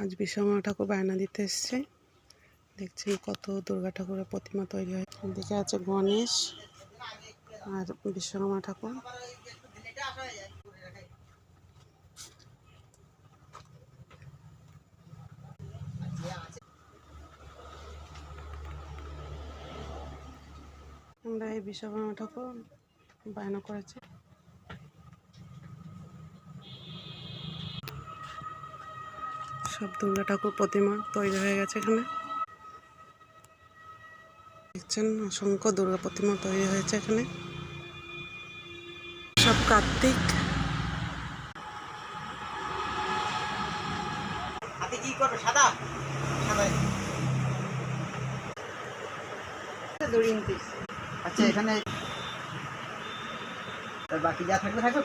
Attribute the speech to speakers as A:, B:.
A: আজ বিশ্বকর্মা ঠাকুর বায়না দিতে এসছে। দেখছেন কত দুর্গা ঠাকুরের প্রতিমা তৈরি হয়। এদিকে আছে গণেশ আর বিশ্বকর্মা ঠাকুর। আমরা এই বিশ্বকর্মা ঠাকুর বায়না করেছি। সব দুর্গা ঠাকুর প্রতিমা তৈরি হয়ে গেছে। এখানে দেখছেন অসংখ্য দুর্গা প্রতিমা তৈরি হয়েছে। এখানে সব কার্তিক।
B: আচ্ছা, এখানে বাকি যা থাকবে থাকবে।